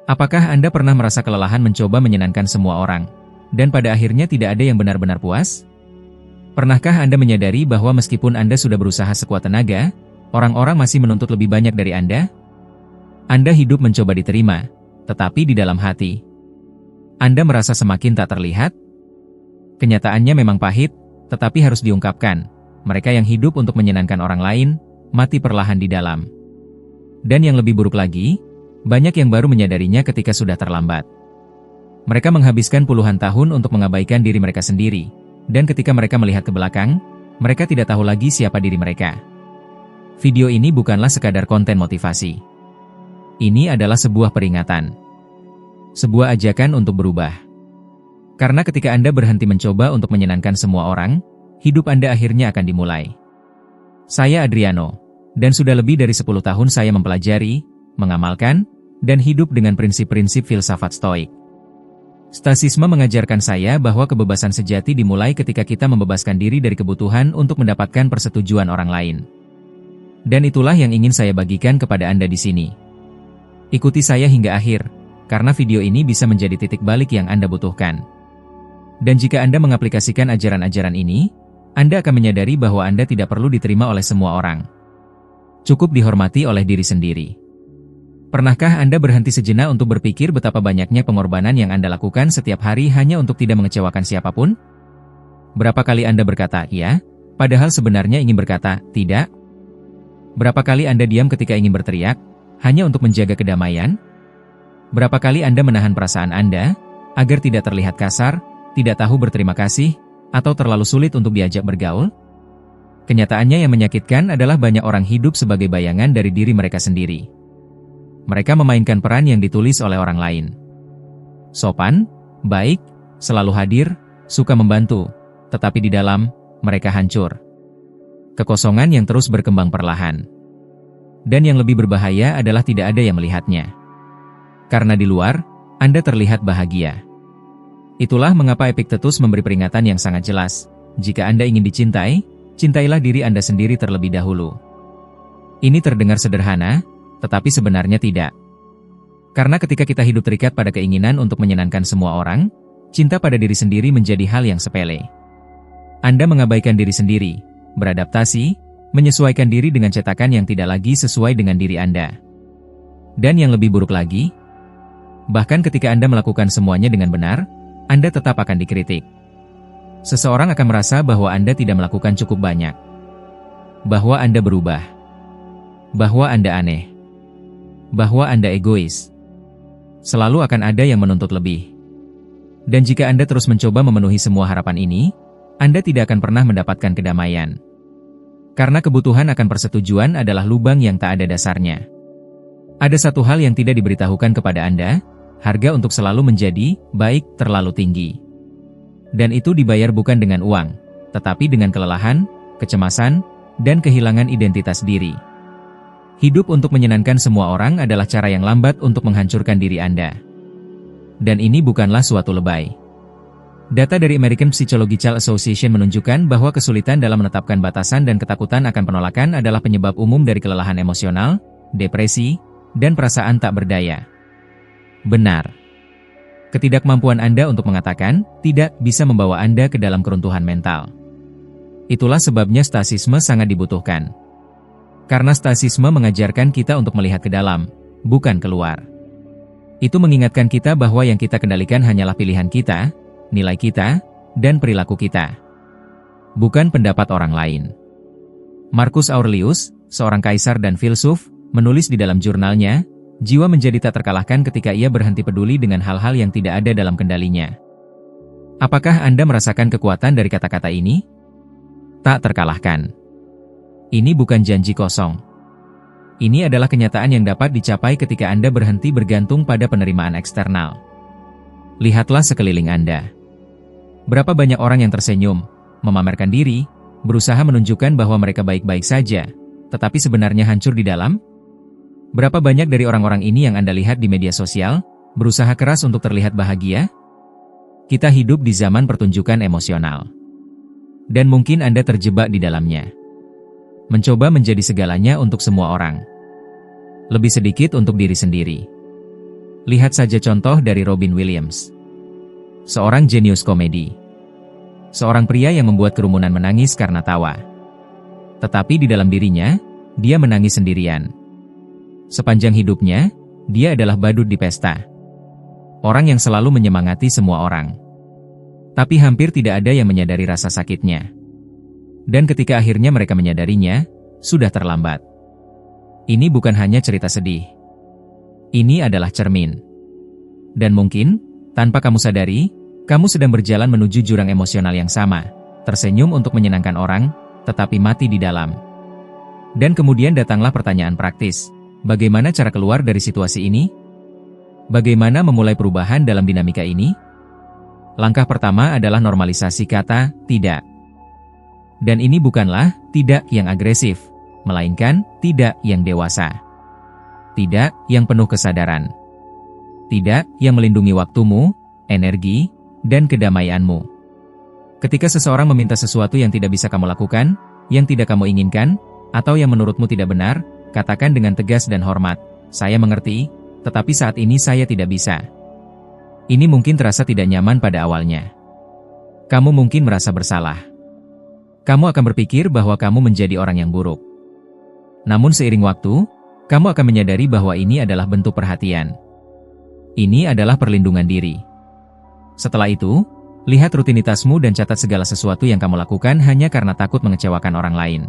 Apakah Anda pernah merasa kelelahan mencoba menyenangkan semua orang, dan pada akhirnya tidak ada yang benar-benar puas? Pernahkah Anda menyadari bahwa meskipun Anda sudah berusaha sekuat tenaga, orang-orang masih menuntut lebih banyak dari Anda? Anda hidup mencoba diterima, tetapi di dalam hati, Anda merasa semakin tak terlihat? Kenyataannya memang pahit, tetapi harus diungkapkan. Mereka yang hidup untuk menyenangkan orang lain, mati perlahan di dalam. Dan yang lebih buruk lagi, banyak yang baru menyadarinya ketika sudah terlambat. Mereka menghabiskan puluhan tahun untuk mengabaikan diri mereka sendiri, dan ketika mereka melihat ke belakang, mereka tidak tahu lagi siapa diri mereka. Video ini bukanlah sekadar konten motivasi. Ini adalah sebuah peringatan. Sebuah ajakan untuk berubah. Karena ketika Anda berhenti mencoba untuk menyenangkan semua orang, hidup Anda akhirnya akan dimulai. Saya Adriano, dan sudah lebih dari 10 tahun saya mempelajari, mengamalkan, dan hidup dengan prinsip-prinsip filsafat Stoik. Stoicisme mengajarkan saya bahwa kebebasan sejati dimulai ketika kita membebaskan diri dari kebutuhan untuk mendapatkan persetujuan orang lain. Dan itulah yang ingin saya bagikan kepada Anda di sini. Ikuti saya hingga akhir, karena video ini bisa menjadi titik balik yang Anda butuhkan. Dan jika Anda mengaplikasikan ajaran-ajaran ini, Anda akan menyadari bahwa Anda tidak perlu diterima oleh semua orang. Cukup dihormati oleh diri sendiri. Pernahkah Anda berhenti sejenak untuk berpikir betapa banyaknya pengorbanan yang Anda lakukan setiap hari hanya untuk tidak mengecewakan siapapun? Berapa kali Anda berkata, "Ya," padahal sebenarnya ingin berkata, "Tidak"? Berapa kali Anda diam ketika ingin berteriak, hanya untuk menjaga kedamaian? Berapa kali Anda menahan perasaan Anda, agar tidak terlihat kasar, tidak tahu berterima kasih, atau terlalu sulit untuk diajak bergaul? Kenyataannya yang menyakitkan adalah banyak orang hidup sebagai bayangan dari diri mereka sendiri. Mereka memainkan peran yang ditulis oleh orang lain. Sopan, baik, selalu hadir, suka membantu, tetapi di dalam, mereka hancur. Kekosongan yang terus berkembang perlahan. Dan yang lebih berbahaya adalah tidak ada yang melihatnya. Karena di luar, Anda terlihat bahagia. Itulah mengapa Epictetus memberi peringatan yang sangat jelas. Jika Anda ingin dicintai, cintailah diri Anda sendiri terlebih dahulu. Ini terdengar sederhana, tetapi sebenarnya tidak. Karena ketika kita hidup terikat pada keinginan untuk menyenangkan semua orang, cinta pada diri sendiri menjadi hal yang sepele. Anda mengabaikan diri sendiri, beradaptasi, menyesuaikan diri dengan cetakan yang tidak lagi sesuai dengan diri Anda. Dan yang lebih buruk lagi, bahkan ketika Anda melakukan semuanya dengan benar, Anda tetap akan dikritik. Seseorang akan merasa bahwa Anda tidak melakukan cukup banyak, bahwa Anda berubah, bahwa Anda aneh, bahwa Anda egois. Selalu akan ada yang menuntut lebih. Dan jika Anda terus mencoba memenuhi semua harapan ini, Anda tidak akan pernah mendapatkan kedamaian. Karena kebutuhan akan persetujuan adalah lubang yang tak ada dasarnya. Ada satu hal yang tidak diberitahukan kepada Anda, harga untuk selalu menjadi baik terlalu tinggi. Dan itu dibayar bukan dengan uang, tetapi dengan kelelahan, kecemasan, dan kehilangan identitas diri. Hidup untuk menyenangkan semua orang adalah cara yang lambat untuk menghancurkan diri Anda. Dan ini bukanlah suatu lebay. Data dari American Psychological Association menunjukkan bahwa kesulitan dalam menetapkan batasan dan ketakutan akan penolakan adalah penyebab umum dari kelelahan emosional, depresi, dan perasaan tak berdaya. Benar. Ketidakmampuan Anda untuk mengatakan tidak bisa membawa Anda ke dalam keruntuhan mental. Itulah sebabnya stoicisme sangat dibutuhkan. Karena stoicisme mengajarkan kita untuk melihat ke dalam, bukan keluar. Itu mengingatkan kita bahwa yang kita kendalikan hanyalah pilihan kita, nilai kita, dan perilaku kita. Bukan pendapat orang lain. Marcus Aurelius, seorang kaisar dan filsuf, menulis di dalam jurnalnya, jiwa menjadi tak terkalahkan ketika ia berhenti peduli dengan hal-hal yang tidak ada dalam kendalinya. Apakah Anda merasakan kekuatan dari kata-kata ini? Tak terkalahkan. Ini bukan janji kosong. Ini adalah kenyataan yang dapat dicapai ketika Anda berhenti bergantung pada penerimaan eksternal. Lihatlah sekeliling Anda. Berapa banyak orang yang tersenyum, memamerkan diri, berusaha menunjukkan bahwa mereka baik-baik saja, tetapi sebenarnya hancur di dalam? Berapa banyak dari orang-orang ini yang Anda lihat di media sosial, berusaha keras untuk terlihat bahagia? Kita hidup di zaman pertunjukan emosional. Dan mungkin Anda terjebak di dalamnya. Mencoba menjadi segalanya untuk semua orang. Lebih sedikit untuk diri sendiri. Lihat saja contoh dari Robin Williams. Seorang jenius komedi. Seorang pria yang membuat kerumunan menangis karena tawa. Tetapi di dalam dirinya, dia menangis sendirian. Sepanjang hidupnya, dia adalah badut di pesta. Orang yang selalu menyemangati semua orang. Tapi hampir tidak ada yang menyadari rasa sakitnya. Dan ketika akhirnya mereka menyadarinya, sudah terlambat. Ini bukan hanya cerita sedih. Ini adalah cermin. Dan mungkin, tanpa kamu sadari, kamu sedang berjalan menuju jurang emosional yang sama, tersenyum untuk menyenangkan orang, tetapi mati di dalam. Dan kemudian datanglah pertanyaan praktis. Bagaimana cara keluar dari situasi ini? Bagaimana memulai perubahan dalam dinamika ini? Langkah pertama adalah normalisasi kata tidak. Dan ini bukanlah tidak yang agresif, melainkan tidak yang dewasa. Tidak yang penuh kesadaran. Tidak yang melindungi waktumu, energi, dan kedamaianmu. Ketika seseorang meminta sesuatu yang tidak bisa kamu lakukan, yang tidak kamu inginkan, atau yang menurutmu tidak benar, katakan dengan tegas dan hormat, "Saya mengerti, tetapi saat ini saya tidak bisa." Ini mungkin terasa tidak nyaman pada awalnya. Kamu mungkin merasa bersalah. Kamu akan berpikir bahwa kamu menjadi orang yang buruk. Namun seiring waktu, kamu akan menyadari bahwa ini adalah bentuk perhatian. Ini adalah perlindungan diri. Setelah itu, lihat rutinitasmu dan catat segala sesuatu yang kamu lakukan hanya karena takut mengecewakan orang lain.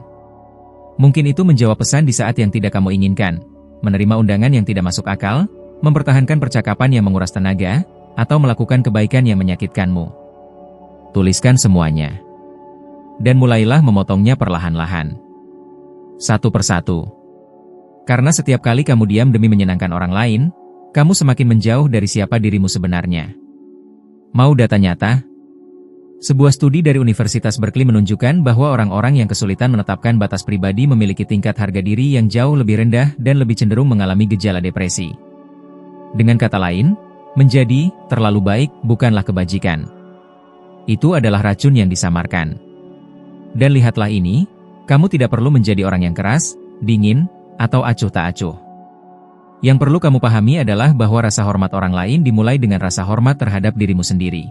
Mungkin itu menjawab pesan di saat yang tidak kamu inginkan, menerima undangan yang tidak masuk akal, mempertahankan percakapan yang menguras tenaga, atau melakukan kebaikan yang menyakitkanmu. Tuliskan semuanya. Dan mulailah memotongnya perlahan-lahan. Satu persatu. Karena setiap kali kamu diam demi menyenangkan orang lain, kamu semakin menjauh dari siapa dirimu sebenarnya. Mau data nyata? Sebuah studi dari Universitas Berkeley menunjukkan bahwa orang-orang yang kesulitan menetapkan batas pribadi memiliki tingkat harga diri yang jauh lebih rendah dan lebih cenderung mengalami gejala depresi. Dengan kata lain, menjadi terlalu baik bukanlah kebajikan. Itu adalah racun yang disamarkan. Dan lihatlah ini, kamu tidak perlu menjadi orang yang keras, dingin, atau acuh tak acuh. Yang perlu kamu pahami adalah bahwa rasa hormat orang lain dimulai dengan rasa hormat terhadap dirimu sendiri.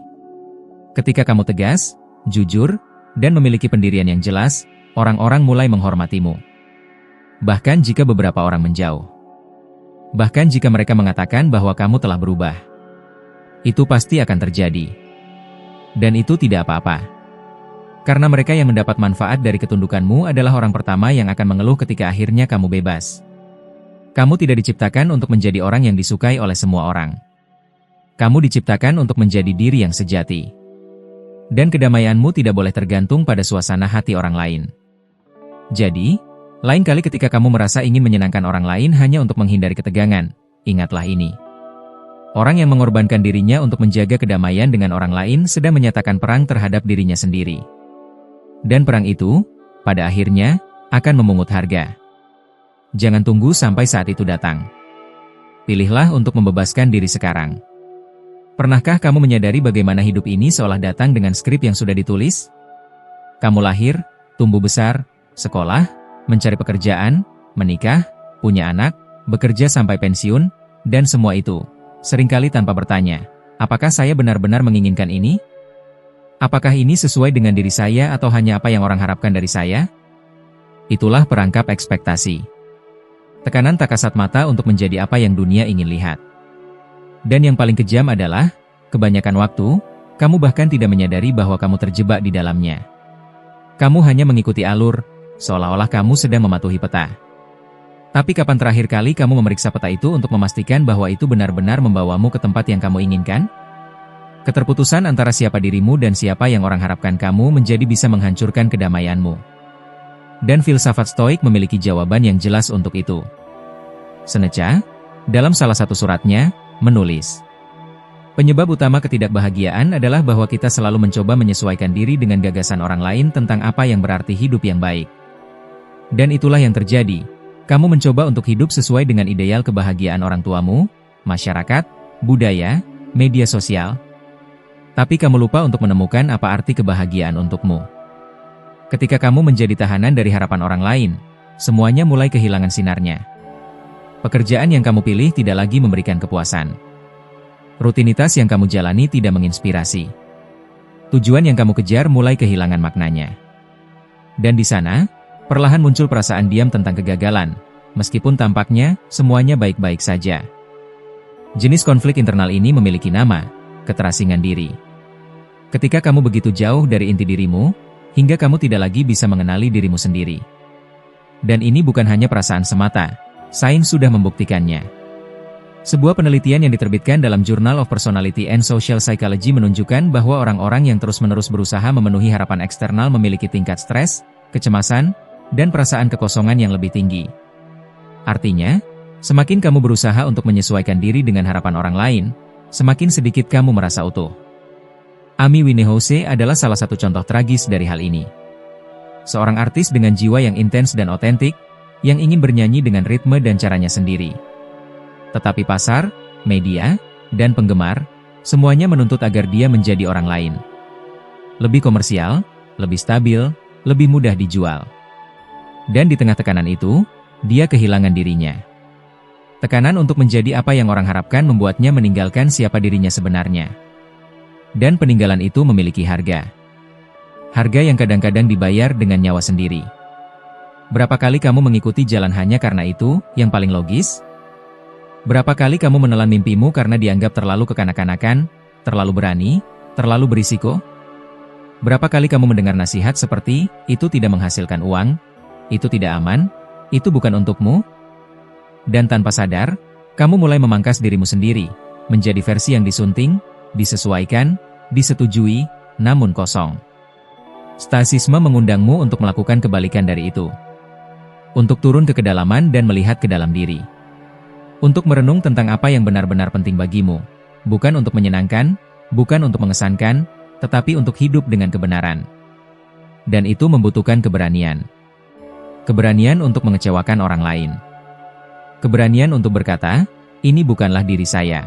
Ketika kamu tegas, jujur, dan memiliki pendirian yang jelas, orang-orang mulai menghormatimu. Bahkan jika beberapa orang menjauh. Bahkan jika mereka mengatakan bahwa kamu telah berubah. Itu pasti akan terjadi. Dan itu tidak apa-apa. Karena mereka yang mendapat manfaat dari ketundukanmu adalah orang pertama yang akan mengeluh ketika akhirnya kamu bebas. Kamu tidak diciptakan untuk menjadi orang yang disukai oleh semua orang. Kamu diciptakan untuk menjadi diri yang sejati. Dan kedamaianmu tidak boleh tergantung pada suasana hati orang lain. Jadi, lain kali ketika kamu merasa ingin menyenangkan orang lain hanya untuk menghindari ketegangan, ingatlah ini. Orang yang mengorbankan dirinya untuk menjaga kedamaian dengan orang lain sedang menyatakan perang terhadap dirinya sendiri. Dan perang itu, pada akhirnya, akan memungut harga. Jangan tunggu sampai saat itu datang. Pilihlah untuk membebaskan diri sekarang. Pernahkah kamu menyadari bagaimana hidup ini seolah datang dengan skrip yang sudah ditulis? Kamu lahir, tumbuh besar, sekolah, mencari pekerjaan, menikah, punya anak, bekerja sampai pensiun, dan semua itu, seringkali tanpa bertanya, apakah saya benar-benar menginginkan ini? Apakah ini sesuai dengan diri saya atau hanya apa yang orang harapkan dari saya? Itulah perangkap ekspektasi. Tekanan tak kasat mata untuk menjadi apa yang dunia ingin lihat. Dan yang paling kejam adalah, kebanyakan waktu, kamu bahkan tidak menyadari bahwa kamu terjebak di dalamnya. Kamu hanya mengikuti alur, seolah-olah kamu sedang mematuhi peta. Tapi kapan terakhir kali kamu memeriksa peta itu untuk memastikan bahwa itu benar-benar membawamu ke tempat yang kamu inginkan? Keterputusan antara siapa dirimu dan siapa yang orang harapkan kamu menjadi bisa menghancurkan kedamaianmu. Dan filsafat Stoik memiliki jawaban yang jelas untuk itu. Seneca, dalam salah satu suratnya, menulis, penyebab utama ketidakbahagiaan adalah bahwa kita selalu mencoba menyesuaikan diri dengan gagasan orang lain tentang apa yang berarti hidup yang baik. Dan itulah yang terjadi. Kamu mencoba untuk hidup sesuai dengan ideal kebahagiaan orang tuamu, masyarakat, budaya, media sosial. Tapi kamu lupa untuk menemukan apa arti kebahagiaan untukmu. Ketika kamu menjadi tahanan dari harapan orang lain, semuanya mulai kehilangan sinarnya. Pekerjaan yang kamu pilih tidak lagi memberikan kepuasan. Rutinitas yang kamu jalani tidak menginspirasi. Tujuan yang kamu kejar mulai kehilangan maknanya. Dan di sana, perlahan muncul perasaan diam tentang kegagalan, meskipun tampaknya semuanya baik-baik saja. Jenis konflik internal ini memiliki nama, keterasingan diri. Ketika kamu begitu jauh dari inti dirimu, hingga kamu tidak lagi bisa mengenali dirimu sendiri. Dan ini bukan hanya perasaan semata, sains sudah membuktikannya. Sebuah penelitian yang diterbitkan dalam Journal of Personality and Social Psychology menunjukkan bahwa orang-orang yang terus-menerus berusaha memenuhi harapan eksternal memiliki tingkat stres, kecemasan, dan perasaan kekosongan yang lebih tinggi. Artinya, semakin kamu berusaha untuk menyesuaikan diri dengan harapan orang lain, semakin sedikit kamu merasa utuh. Amy Winehouse adalah salah satu contoh tragis dari hal ini. Seorang artis dengan jiwa yang intens dan otentik, yang ingin bernyanyi dengan ritme dan caranya sendiri. Tetapi pasar, media, dan penggemar, semuanya menuntut agar dia menjadi orang lain. Lebih komersial, lebih stabil, lebih mudah dijual. Dan di tengah tekanan itu, dia kehilangan dirinya. Tekanan untuk menjadi apa yang orang harapkan membuatnya meninggalkan siapa dirinya sebenarnya. Dan peninggalan itu memiliki harga. Harga yang kadang-kadang dibayar dengan nyawa sendiri. Berapa kali kamu mengikuti jalan hanya karena itu yang paling logis? Berapa kali kamu menelan mimpimu karena dianggap terlalu kekanak-kanakan, terlalu berani, terlalu berisiko? Berapa kali kamu mendengar nasihat seperti, itu tidak menghasilkan uang, itu tidak aman, itu bukan untukmu? Dan tanpa sadar, kamu mulai memangkas dirimu sendiri, menjadi versi yang disunting, disesuaikan, disetujui, namun kosong. Stasisme mengundangmu untuk melakukan kebalikan dari itu. Untuk turun ke kedalaman dan melihat ke dalam diri. Untuk merenung tentang apa yang benar-benar penting bagimu, bukan untuk menyenangkan, bukan untuk mengesankan, tetapi untuk hidup dengan kebenaran. Dan itu membutuhkan keberanian. Keberanian untuk mengecewakan orang lain. Keberanian untuk berkata, ini bukanlah diri saya.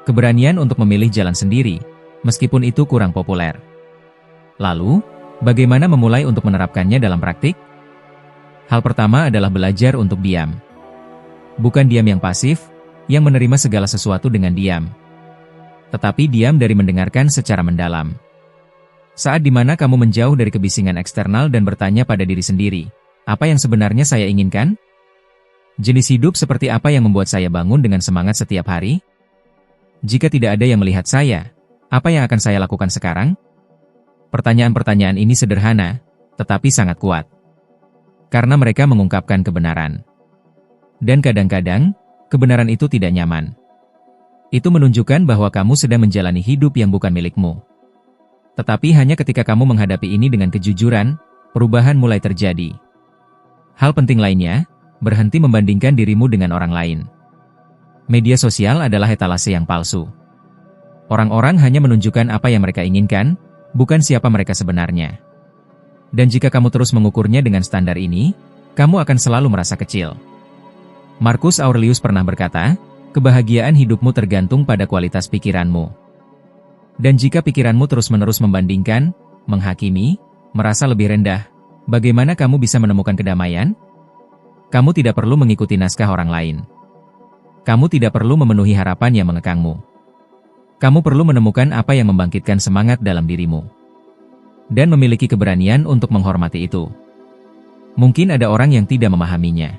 Keberanian untuk memilih jalan sendiri, meskipun itu kurang populer. Lalu, bagaimana memulai untuk menerapkannya dalam praktik? Hal pertama adalah belajar untuk diam. Bukan diam yang pasif, yang menerima segala sesuatu dengan diam. Tetapi diam dari mendengarkan secara mendalam. Saat dimana kamu menjauh dari kebisingan eksternal dan bertanya pada diri sendiri, apa yang sebenarnya saya inginkan? Jenis hidup seperti apa yang membuat saya bangun dengan semangat setiap hari? Jika tidak ada yang melihat saya, apa yang akan saya lakukan sekarang? Pertanyaan-pertanyaan ini sederhana, tetapi sangat kuat. Karena mereka mengungkapkan kebenaran. Dan kadang-kadang, kebenaran itu tidak nyaman. Itu menunjukkan bahwa kamu sedang menjalani hidup yang bukan milikmu. Tetapi hanya ketika kamu menghadapi ini dengan kejujuran, perubahan mulai terjadi. Hal penting lainnya, berhenti membandingkan dirimu dengan orang lain. Media sosial adalah etalase yang palsu. Orang-orang hanya menunjukkan apa yang mereka inginkan, bukan siapa mereka sebenarnya. Dan jika kamu terus mengukurnya dengan standar ini, kamu akan selalu merasa kecil. Marcus Aurelius pernah berkata, kebahagiaan hidupmu tergantung pada kualitas pikiranmu. Dan jika pikiranmu terus-menerus membandingkan, menghakimi, merasa lebih rendah, bagaimana kamu bisa menemukan kedamaian? Kamu tidak perlu mengikuti naskah orang lain. Kamu tidak perlu memenuhi harapan yang mengekangmu. Kamu perlu menemukan apa yang membangkitkan semangat dalam dirimu. Dan memiliki keberanian untuk menghormati itu. Mungkin ada orang yang tidak memahaminya.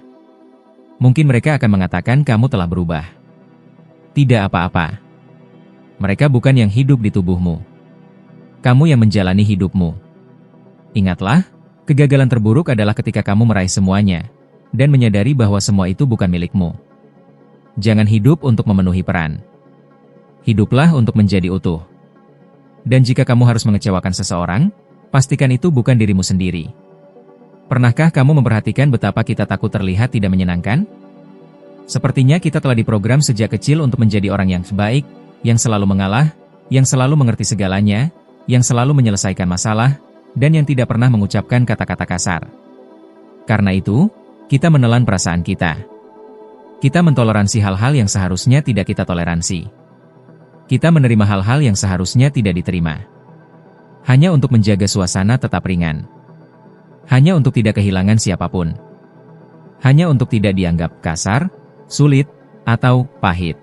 Mungkin mereka akan mengatakan kamu telah berubah. Tidak apa-apa. Mereka bukan yang hidup di tubuhmu. Kamu yang menjalani hidupmu. Ingatlah, kegagalan terburuk adalah ketika kamu meraih semuanya, dan menyadari bahwa semua itu bukan milikmu. Jangan hidup untuk memenuhi peran. Hiduplah untuk menjadi utuh. Dan jika kamu harus mengecewakan seseorang, pastikan itu bukan dirimu sendiri. Pernahkah kamu memperhatikan betapa kita takut terlihat tidak menyenangkan? Sepertinya kita telah diprogram sejak kecil untuk menjadi orang yang baik, yang selalu mengalah, yang selalu mengerti segalanya, yang selalu menyelesaikan masalah, dan yang tidak pernah mengucapkan kata-kata kasar. Karena itu, kita menelan perasaan kita. Kita mentoleransi hal-hal yang seharusnya tidak kita toleransi. Kita menerima hal-hal yang seharusnya tidak diterima. Hanya untuk menjaga suasana tetap ringan. Hanya untuk tidak kehilangan siapapun. Hanya untuk tidak dianggap kasar, sulit, atau pahit.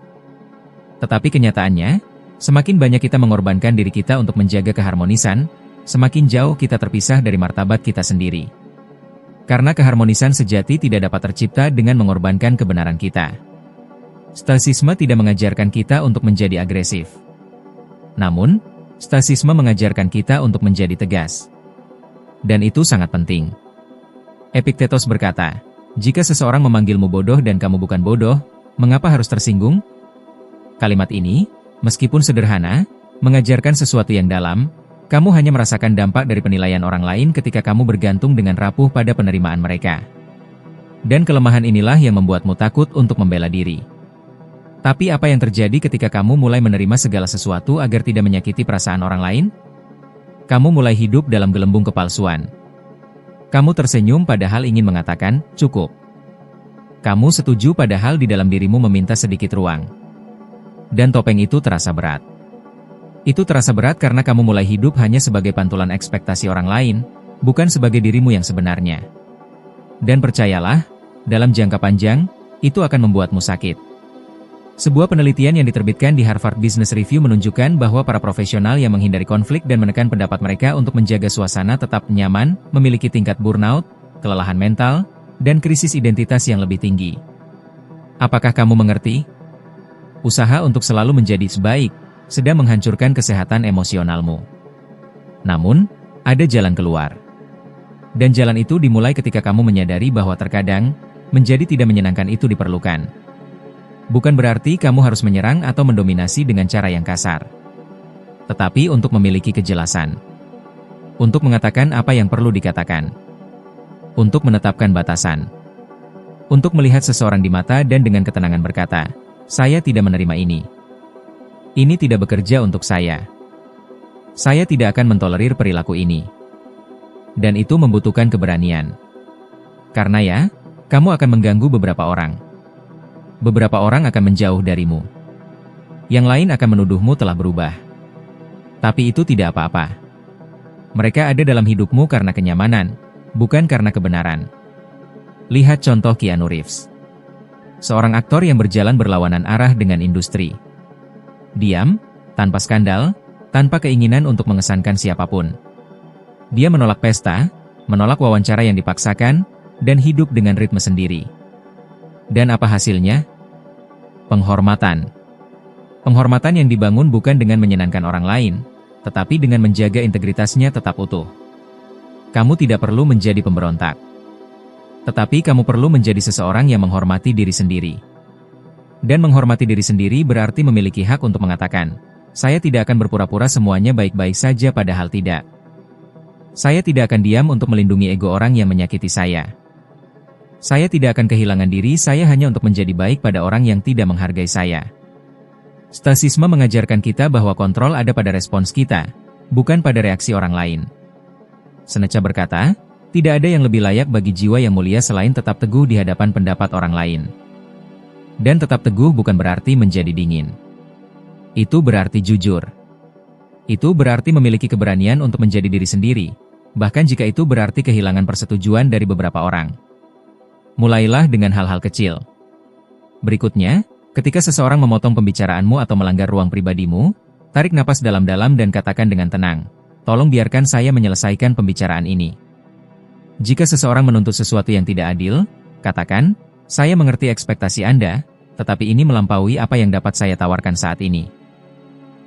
Tetapi kenyataannya, semakin banyak kita mengorbankan diri kita untuk menjaga keharmonisan, semakin jauh kita terpisah dari martabat kita sendiri. Karena keharmonisan sejati tidak dapat tercipta dengan mengorbankan kebenaran kita. Stoicisme tidak mengajarkan kita untuk menjadi agresif. Namun, Stoicisme mengajarkan kita untuk menjadi tegas. Dan itu sangat penting. Epictetus berkata, "Jika seseorang memanggilmu bodoh dan kamu bukan bodoh, mengapa harus tersinggung?" Kalimat ini, meskipun sederhana, mengajarkan sesuatu yang dalam. Kamu hanya merasakan dampak dari penilaian orang lain ketika kamu bergantung dengan rapuh pada penerimaan mereka. Dan kelemahan inilah yang membuatmu takut untuk membela diri. Tapi apa yang terjadi ketika kamu mulai menerima segala sesuatu agar tidak menyakiti perasaan orang lain? Kamu mulai hidup dalam gelembung kepalsuan. Kamu tersenyum padahal ingin mengatakan, cukup. Kamu setuju padahal di dalam dirimu meminta sedikit ruang. Dan topeng itu terasa berat. Itu terasa berat karena kamu mulai hidup hanya sebagai pantulan ekspektasi orang lain, bukan sebagai dirimu yang sebenarnya. Dan percayalah, dalam jangka panjang, itu akan membuatmu sakit. Sebuah penelitian yang diterbitkan di Harvard Business Review menunjukkan bahwa para profesional yang menghindari konflik dan menekan pendapat mereka untuk menjaga suasana tetap nyaman, memiliki tingkat burnout, kelelahan mental, dan krisis identitas yang lebih tinggi. Apakah kamu mengerti? Usaha untuk selalu menjadi sebaik sedang menghancurkan kesehatan emosionalmu. Namun, ada jalan keluar. Dan jalan itu dimulai ketika kamu menyadari bahwa terkadang, menjadi tidak menyenangkan itu diperlukan. Bukan berarti kamu harus menyerang atau mendominasi dengan cara yang kasar. Tetapi untuk memiliki kejelasan. Untuk mengatakan apa yang perlu dikatakan. Untuk menetapkan batasan. Untuk melihat seseorang di mata dan dengan ketenangan berkata, "Saya tidak menerima ini. Ini tidak bekerja untuk saya. Saya tidak akan mentolerir perilaku ini." Dan itu membutuhkan keberanian. Karena ya, kamu akan mengganggu beberapa orang. Beberapa orang akan menjauh darimu. Yang lain akan menuduhmu telah berubah. Tapi itu tidak apa-apa. Mereka ada dalam hidupmu karena kenyamanan, bukan karena kebenaran. Lihat contoh Keanu Reeves. Seorang aktor yang berjalan berlawanan arah dengan industri. Diam, tanpa skandal, tanpa keinginan untuk mengesankan siapapun. Dia menolak pesta, menolak wawancara yang dipaksakan, dan hidup dengan ritme sendiri. Dan apa hasilnya? Penghormatan. Penghormatan yang dibangun bukan dengan menyenangkan orang lain, tetapi dengan menjaga integritasnya tetap utuh. Kamu tidak perlu menjadi pemberontak. Tetapi kamu perlu menjadi seseorang yang menghormati diri sendiri. Dan menghormati diri sendiri berarti memiliki hak untuk mengatakan, "Saya tidak akan berpura-pura semuanya baik-baik saja padahal tidak. Saya tidak akan diam untuk melindungi ego orang yang menyakiti saya. Saya tidak akan kehilangan diri saya hanya untuk menjadi baik pada orang yang tidak menghargai saya." Stoicisme mengajarkan kita bahwa kontrol ada pada respons kita, bukan pada reaksi orang lain. Seneca berkata, tidak ada yang lebih layak bagi jiwa yang mulia selain tetap teguh di hadapan pendapat orang lain. Dan tetap teguh bukan berarti menjadi dingin. Itu berarti jujur. Itu berarti memiliki keberanian untuk menjadi diri sendiri, bahkan jika itu berarti kehilangan persetujuan dari beberapa orang. Mulailah dengan hal-hal kecil. Berikutnya, ketika seseorang memotong pembicaraanmu atau melanggar ruang pribadimu, tarik napas dalam-dalam dan katakan dengan tenang, "Tolong biarkan saya menyelesaikan pembicaraan ini." Jika seseorang menuntut sesuatu yang tidak adil, katakan, "Saya mengerti ekspektasi Anda, tetapi ini melampaui apa yang dapat saya tawarkan saat ini."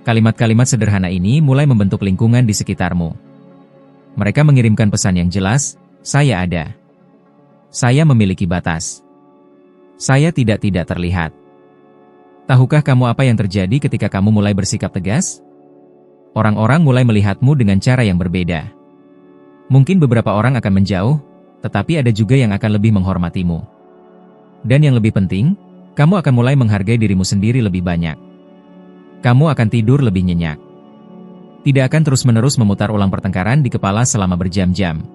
Kalimat-kalimat sederhana ini mulai membentuk lingkungan di sekitarmu. Mereka mengirimkan pesan yang jelas, "Saya ada. Saya memiliki batas. Saya tidak terlihat." Tahukah kamu apa yang terjadi ketika kamu mulai bersikap tegas? Orang-orang mulai melihatmu dengan cara yang berbeda. Mungkin beberapa orang akan menjauh, tetapi ada juga yang akan lebih menghormatimu. Dan yang lebih penting, kamu akan mulai menghargai dirimu sendiri lebih banyak. Kamu akan tidur lebih nyenyak. Tidak akan terus-menerus memutar ulang pertengkaran di kepala selama berjam-jam.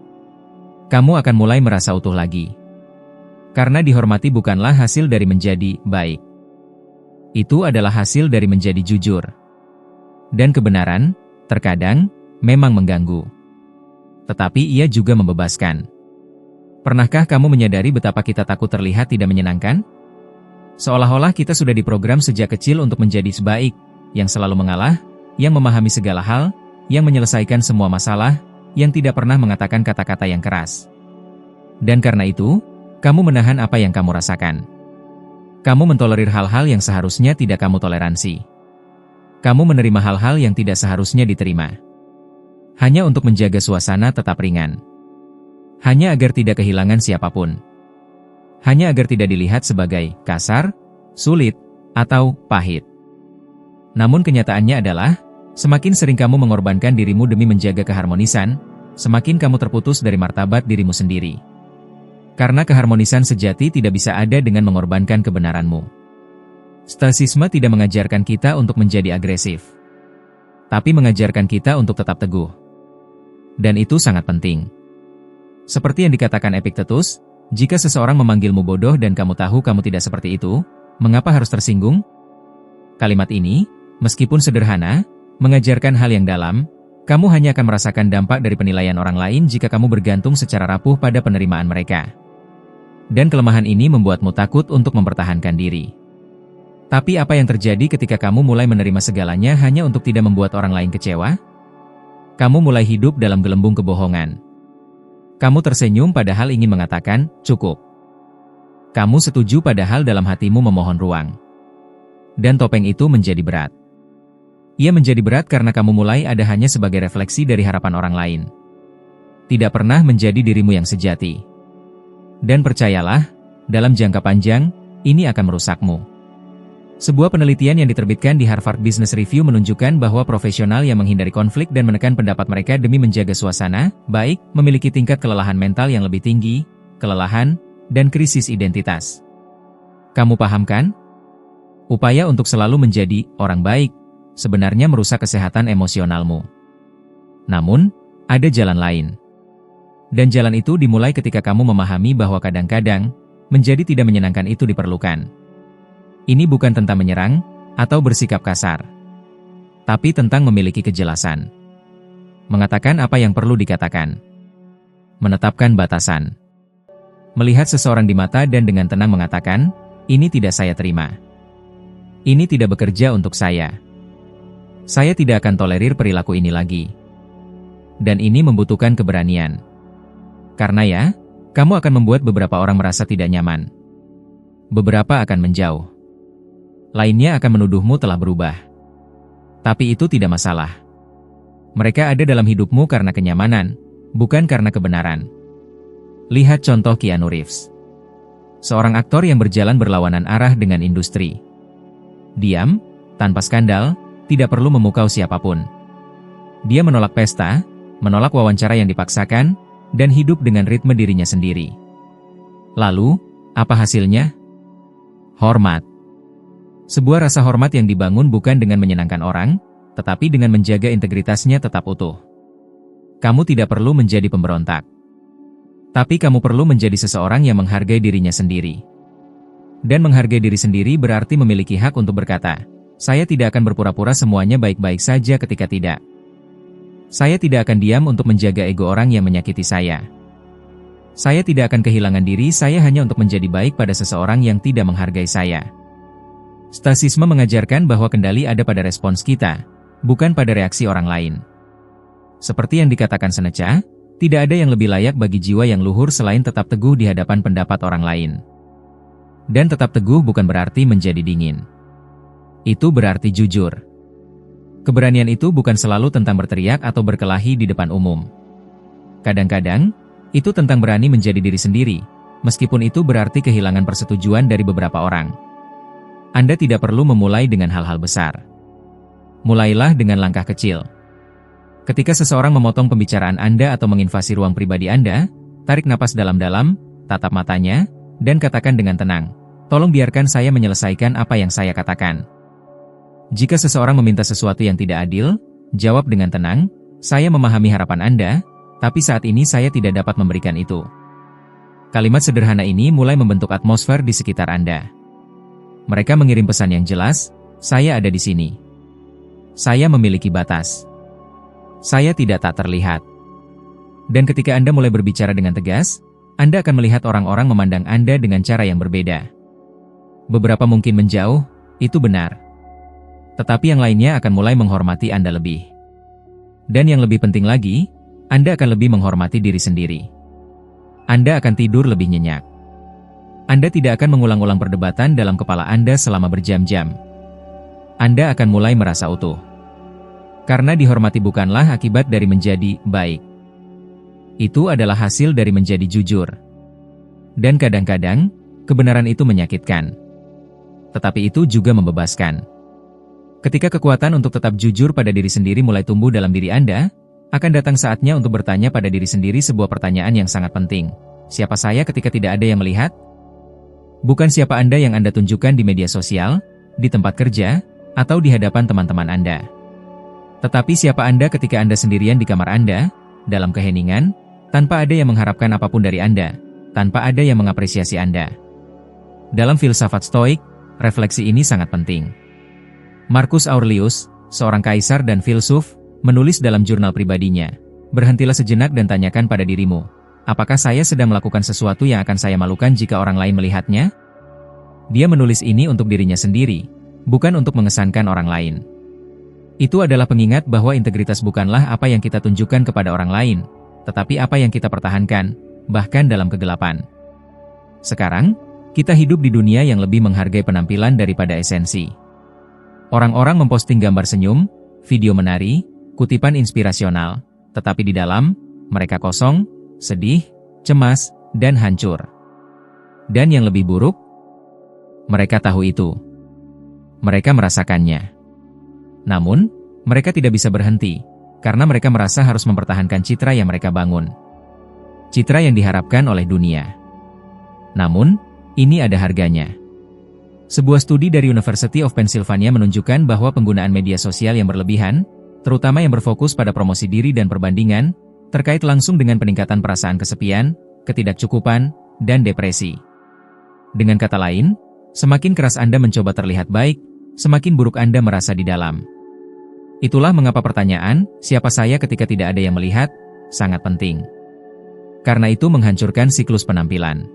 Kamu akan mulai merasa utuh lagi. Karena dihormati bukanlah hasil dari menjadi baik. Itu adalah hasil dari menjadi jujur. Dan kebenaran, terkadang, memang mengganggu. Tetapi ia juga membebaskan. Pernahkah kamu menyadari betapa kita takut terlihat tidak menyenangkan? Seolah-olah kita sudah diprogram sejak kecil untuk menjadi sebaik, yang selalu mengalah, yang memahami segala hal, yang menyelesaikan semua masalah, yang tidak pernah mengatakan kata-kata yang keras. Dan karena itu, kamu menahan apa yang kamu rasakan. Kamu mentolerir hal-hal yang seharusnya tidak kamu toleransi. Kamu menerima hal-hal yang tidak seharusnya diterima. Hanya untuk menjaga suasana tetap ringan. Hanya agar tidak kehilangan siapapun. Hanya agar tidak dilihat sebagai kasar, sulit, atau pahit. Namun kenyataannya adalah, semakin sering kamu mengorbankan dirimu demi menjaga keharmonisan, semakin kamu terputus dari martabat dirimu sendiri. Karena keharmonisan sejati tidak bisa ada dengan mengorbankan kebenaranmu. Stoicisme tidak mengajarkan kita untuk menjadi agresif, tapi mengajarkan kita untuk tetap teguh. Dan itu sangat penting. Seperti yang dikatakan Epictetus, jika seseorang memanggilmu bodoh dan kamu tahu kamu tidak seperti itu, mengapa harus tersinggung? Kalimat ini, meskipun sederhana, mengajarkan hal yang dalam. Kamu hanya akan merasakan dampak dari penilaian orang lain jika kamu bergantung secara rapuh pada penerimaan mereka. Dan kelemahan ini membuatmu takut untuk mempertahankan diri. Tapi apa yang terjadi ketika kamu mulai menerima segalanya hanya untuk tidak membuat orang lain kecewa? Kamu mulai hidup dalam gelembung kebohongan. Kamu tersenyum padahal ingin mengatakan, cukup. Kamu setuju padahal dalam hatimu memohon ruang. Dan topeng itu menjadi berat. Ia menjadi berat karena kamu mulai ada hanya sebagai refleksi dari harapan orang lain. Tidak pernah menjadi dirimu yang sejati. Dan percayalah, dalam jangka panjang, ini akan merusakmu. Sebuah penelitian yang diterbitkan di Harvard Business Review menunjukkan bahwa profesional yang menghindari konflik dan menekan pendapat mereka demi menjaga suasana baik memiliki tingkat kelelahan mental yang lebih tinggi, kelelahan, dan krisis identitas. Kamu paham kan? Upaya untuk selalu menjadi orang baik sebenarnya merusak kesehatan emosionalmu. Namun, ada jalan lain. Dan jalan itu dimulai ketika kamu memahami bahwa kadang-kadang menjadi tidak menyenangkan itu diperlukan. Ini bukan tentang menyerang atau bersikap kasar, tapi tentang memiliki kejelasan. Mengatakan apa yang perlu dikatakan. Menetapkan batasan. Melihat seseorang di mata dan dengan tenang mengatakan, ini tidak saya terima. Ini tidak bekerja untuk saya. Saya tidak akan tolerir perilaku ini lagi. Dan ini membutuhkan keberanian. Karena ya, kamu akan membuat beberapa orang merasa tidak nyaman. Beberapa akan menjauh. Lainnya akan menuduhmu telah berubah. Tapi itu tidak masalah. Mereka ada dalam hidupmu karena kenyamanan, bukan karena kebenaran. Lihat contoh Keanu Reeves. Seorang aktor yang berjalan berlawanan arah dengan industri. Diam, tanpa skandal, tidak perlu memukau siapapun. Dia menolak pesta, menolak wawancara yang dipaksakan, dan hidup dengan ritme dirinya sendiri. Lalu, apa hasilnya? Hormat. Sebuah rasa hormat yang dibangun bukan dengan menyenangkan orang, tetapi dengan menjaga integritasnya tetap utuh. Kamu tidak perlu menjadi pemberontak. Tapi kamu perlu menjadi seseorang yang menghargai dirinya sendiri. Dan menghargai diri sendiri berarti memiliki hak untuk berkata, saya tidak akan berpura-pura semuanya baik-baik saja ketika tidak. Saya tidak akan diam untuk menjaga ego orang yang menyakiti saya. Saya tidak akan kehilangan diri saya hanya untuk menjadi baik pada seseorang yang tidak menghargai saya. Stoicisme mengajarkan bahwa kendali ada pada respons kita, bukan pada reaksi orang lain. Seperti yang dikatakan Seneca, tidak ada yang lebih layak bagi jiwa yang luhur selain tetap teguh di hadapan pendapat orang lain. Dan tetap teguh bukan berarti menjadi dingin. Itu berarti jujur. Keberanian itu bukan selalu tentang berteriak atau berkelahi di depan umum. Kadang-kadang, itu tentang berani menjadi diri sendiri, meskipun itu berarti kehilangan persetujuan dari beberapa orang. Anda tidak perlu memulai dengan hal-hal besar. Mulailah dengan langkah kecil. Ketika seseorang memotong pembicaraan Anda atau menginvasi ruang pribadi Anda, tarik napas dalam-dalam, tatap matanya, dan katakan dengan tenang, tolong biarkan saya menyelesaikan apa yang saya katakan. Jika seseorang meminta sesuatu yang tidak adil, jawab dengan tenang, saya memahami harapan Anda, tapi saat ini saya tidak dapat memberikan itu. Kalimat sederhana ini mulai membentuk atmosfer di sekitar Anda. Mereka mengirim pesan yang jelas, saya ada di sini. Saya memiliki batas. Saya tidak tak terlihat. Dan ketika Anda mulai berbicara dengan tegas, Anda akan melihat orang-orang memandang Anda dengan cara yang berbeda. Beberapa mungkin menjauh, itu benar. Tetapi yang lainnya akan mulai menghormati Anda lebih. Dan yang lebih penting lagi, Anda akan lebih menghormati diri sendiri. Anda akan tidur lebih nyenyak. Anda tidak akan mengulang-ulang perdebatan dalam kepala Anda selama berjam-jam. Anda akan mulai merasa utuh. Karena dihormati bukanlah akibat dari menjadi baik. Itu adalah hasil dari menjadi jujur. Dan kadang-kadang, kebenaran itu menyakitkan. Tetapi itu juga membebaskan. Ketika kekuatan untuk tetap jujur pada diri sendiri mulai tumbuh dalam diri Anda, akan datang saatnya untuk bertanya pada diri sendiri sebuah pertanyaan yang sangat penting. Siapa saya ketika tidak ada yang melihat? Bukan siapa Anda yang Anda tunjukkan di media sosial, di tempat kerja, atau di hadapan teman-teman Anda. Tetapi siapa Anda ketika Anda sendirian di kamar Anda, dalam keheningan, tanpa ada yang mengharapkan apapun dari Anda, tanpa ada yang mengapresiasi Anda. Dalam filsafat Stoik, refleksi ini sangat penting. Marcus Aurelius, seorang kaisar dan filsuf, menulis dalam jurnal pribadinya, "Berhentilah sejenak dan tanyakan pada dirimu, apakah saya sedang melakukan sesuatu yang akan saya malukan jika orang lain melihatnya?" Dia menulis ini untuk dirinya sendiri, bukan untuk mengesankan orang lain. Itu adalah pengingat bahwa integritas bukanlah apa yang kita tunjukkan kepada orang lain, tetapi apa yang kita pertahankan, bahkan dalam kegelapan. Sekarang, kita hidup di dunia yang lebih menghargai penampilan daripada esensi. Orang-orang memposting gambar senyum, video menari, kutipan inspirasional, tetapi di dalam, mereka kosong, sedih, cemas, dan hancur. Dan yang lebih buruk, mereka tahu itu. Mereka merasakannya. Namun, mereka tidak bisa berhenti, karena mereka merasa harus mempertahankan citra yang mereka bangun. Citra yang diharapkan oleh dunia. Namun, ini ada harganya. Sebuah studi dari University of Pennsylvania menunjukkan bahwa penggunaan media sosial yang berlebihan, terutama yang berfokus pada promosi diri dan perbandingan, terkait langsung dengan peningkatan perasaan kesepian, ketidakcukupan, dan depresi. Dengan kata lain, semakin keras Anda mencoba terlihat baik, semakin buruk Anda merasa di dalam. Itulah mengapa pertanyaan, siapa saya ketika tidak ada yang melihat, sangat penting. Karena itu menghancurkan siklus penampilan.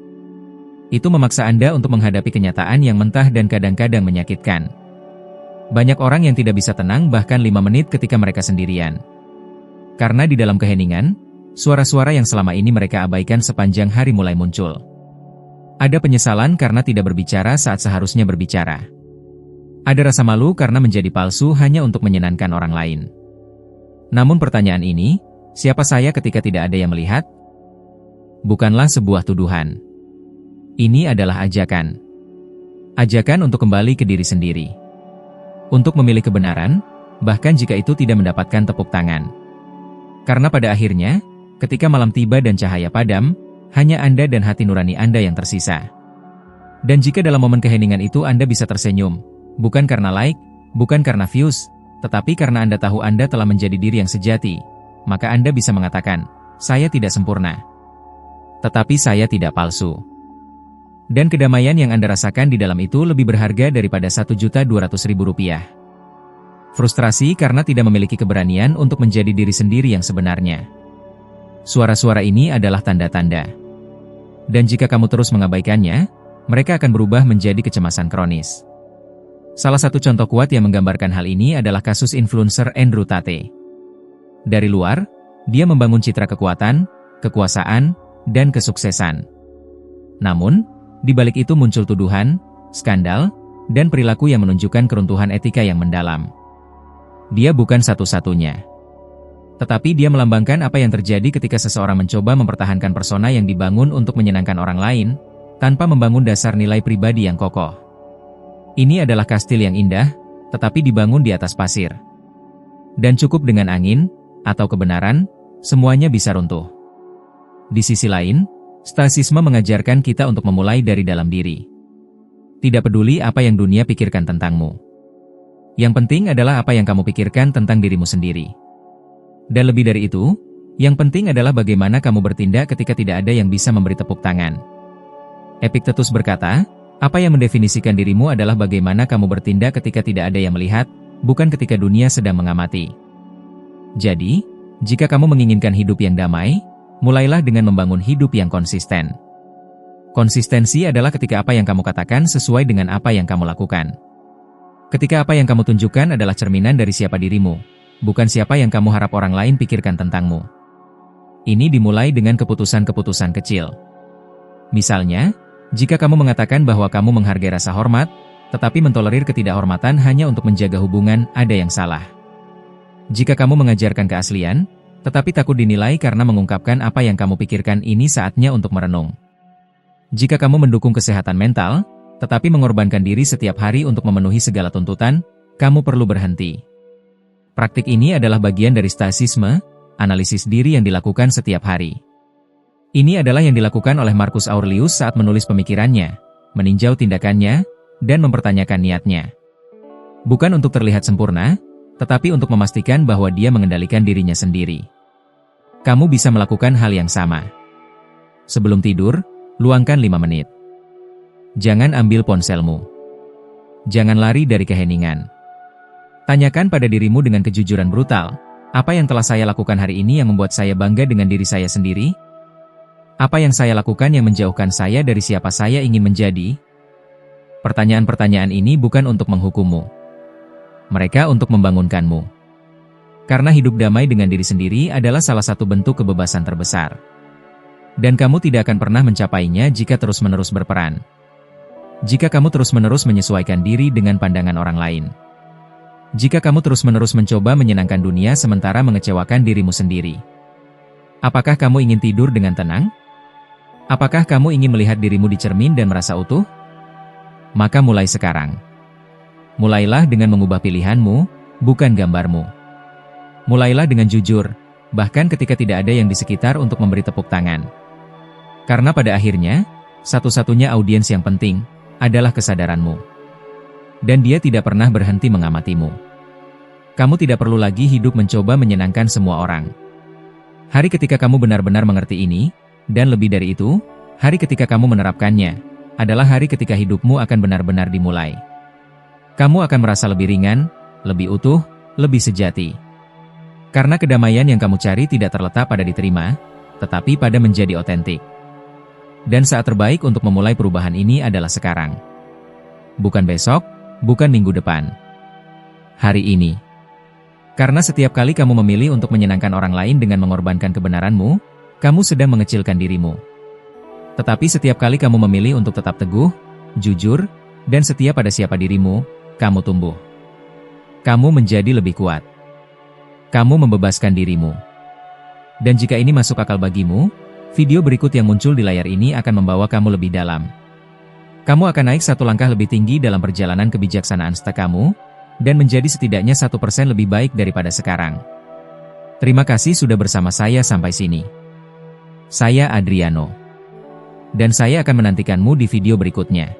Itu memaksa Anda untuk menghadapi kenyataan yang mentah dan kadang-kadang menyakitkan. Banyak orang yang tidak bisa tenang bahkan 5 menit ketika mereka sendirian. Karena di dalam keheningan, suara-suara yang selama ini mereka abaikan sepanjang hari mulai muncul. Ada penyesalan karena tidak berbicara saat seharusnya berbicara. Ada rasa malu karena menjadi palsu hanya untuk menyenangkan orang lain. Namun pertanyaan ini, siapa saya ketika tidak ada yang melihat? Bukanlah sebuah tuduhan. Ini adalah ajakan. Ajakan untuk kembali ke diri sendiri. Untuk memilih kebenaran, bahkan jika itu tidak mendapatkan tepuk tangan. Karena pada akhirnya, ketika malam tiba dan cahaya padam, hanya Anda dan hati nurani Anda yang tersisa. Dan jika dalam momen keheningan itu Anda bisa tersenyum, bukan karena like, bukan karena views, tetapi karena Anda tahu Anda telah menjadi diri yang sejati, maka Anda bisa mengatakan, "Saya tidak sempurna. Tetapi saya tidak palsu." Dan kedamaian yang Anda rasakan di dalam itu lebih berharga daripada Rp1.200.000. Frustrasi karena tidak memiliki keberanian untuk menjadi diri sendiri yang sebenarnya. Suara-suara ini adalah tanda-tanda. Dan jika kamu terus mengabaikannya, mereka akan berubah menjadi kecemasan kronis. Salah satu contoh kuat yang menggambarkan hal ini adalah kasus influencer Andrew Tate. Dari luar, dia membangun citra kekuatan, kekuasaan, dan kesuksesan. Namun, di balik itu muncul tuduhan, skandal, dan perilaku yang menunjukkan keruntuhan etika yang mendalam. Dia bukan satu-satunya. Tetapi dia melambangkan apa yang terjadi ketika seseorang mencoba mempertahankan persona yang dibangun untuk menyenangkan orang lain, tanpa membangun dasar nilai pribadi yang kokoh. Ini adalah kastil yang indah, tetapi dibangun di atas pasir. Dan cukup dengan angin, atau kebenaran, semuanya bisa runtuh. Di sisi lain, Stoicisme mengajarkan kita untuk memulai dari dalam diri. Tidak peduli apa yang dunia pikirkan tentangmu. Yang penting adalah apa yang kamu pikirkan tentang dirimu sendiri. Dan lebih dari itu, yang penting adalah bagaimana kamu bertindak ketika tidak ada yang bisa memberi tepuk tangan. Epictetus berkata, apa yang mendefinisikan dirimu adalah bagaimana kamu bertindak ketika tidak ada yang melihat, bukan ketika dunia sedang mengamati. Jadi, jika kamu menginginkan hidup yang damai, mulailah dengan membangun hidup yang konsisten. Konsistensi adalah ketika apa yang kamu katakan sesuai dengan apa yang kamu lakukan. Ketika apa yang kamu tunjukkan adalah cerminan dari siapa dirimu, bukan siapa yang kamu harap orang lain pikirkan tentangmu. Ini dimulai dengan keputusan-keputusan kecil. Misalnya, jika kamu mengatakan bahwa kamu menghargai rasa hormat, tetapi mentolerir ketidakhormatan hanya untuk menjaga hubungan, ada yang salah. Jika kamu mengajarkan keaslian, tetapi takut dinilai karena mengungkapkan apa yang kamu pikirkan, ini saatnya untuk merenung. Jika kamu mendukung kesehatan mental, tetapi mengorbankan diri setiap hari untuk memenuhi segala tuntutan, kamu perlu berhenti. Praktik ini adalah bagian dari stoicisme, analisis diri yang dilakukan setiap hari. Ini adalah yang dilakukan oleh Marcus Aurelius saat menulis pemikirannya, meninjau tindakannya, dan mempertanyakan niatnya. Bukan untuk terlihat sempurna, tetapi untuk memastikan bahwa dia mengendalikan dirinya sendiri. Kamu bisa melakukan hal yang sama. Sebelum tidur, luangkan 5 menit. Jangan ambil ponselmu. Jangan lari dari keheningan. Tanyakan pada dirimu dengan kejujuran brutal, apa yang telah saya lakukan hari ini yang membuat saya bangga dengan diri saya sendiri? Apa yang saya lakukan yang menjauhkan saya dari siapa saya ingin menjadi? Pertanyaan-pertanyaan ini bukan untuk menghukummu. Mereka untuk membangunkanmu. Karena hidup damai dengan diri sendiri adalah salah satu bentuk kebebasan terbesar. Dan kamu tidak akan pernah mencapainya jika terus-menerus berperan. Jika kamu terus-menerus menyesuaikan diri dengan pandangan orang lain. Jika kamu terus-menerus mencoba menyenangkan dunia sementara mengecewakan dirimu sendiri. Apakah kamu ingin tidur dengan tenang? Apakah kamu ingin melihat dirimu di cermin dan merasa utuh? Maka mulai sekarang. Mulailah dengan mengubah pilihanmu, bukan gambarmu. Mulailah dengan jujur, bahkan ketika tidak ada yang di sekitar untuk memberi tepuk tangan. Karena pada akhirnya, satu-satunya audiens yang penting adalah kesadaranmu. Dan dia tidak pernah berhenti mengamatimu. Kamu tidak perlu lagi hidup mencoba menyenangkan semua orang. Hari ketika kamu benar-benar mengerti ini, dan lebih dari itu, hari ketika kamu menerapkannya, adalah hari ketika hidupmu akan benar-benar dimulai. Kamu akan merasa lebih ringan, lebih utuh, lebih sejati. Karena kedamaian yang kamu cari tidak terletak pada diterima, tetapi pada menjadi otentik. Dan saat terbaik untuk memulai perubahan ini adalah sekarang. Bukan besok, bukan minggu depan. Hari ini. Karena setiap kali kamu memilih untuk menyenangkan orang lain dengan mengorbankan kebenaranmu, kamu sedang mengecilkan dirimu. Tetapi setiap kali kamu memilih untuk tetap teguh, jujur, dan setia pada siapa dirimu, kamu tumbuh. Kamu menjadi lebih kuat. Kamu membebaskan dirimu. Dan jika ini masuk akal bagimu, video berikut yang muncul di layar ini akan membawa kamu lebih dalam. Kamu akan naik satu langkah lebih tinggi dalam perjalanan kebijaksanaan stek kamu, dan menjadi setidaknya 1% lebih baik daripada sekarang. Terima kasih sudah bersama saya sampai sini. Saya Adriano. Dan saya akan menantikanmu di video berikutnya.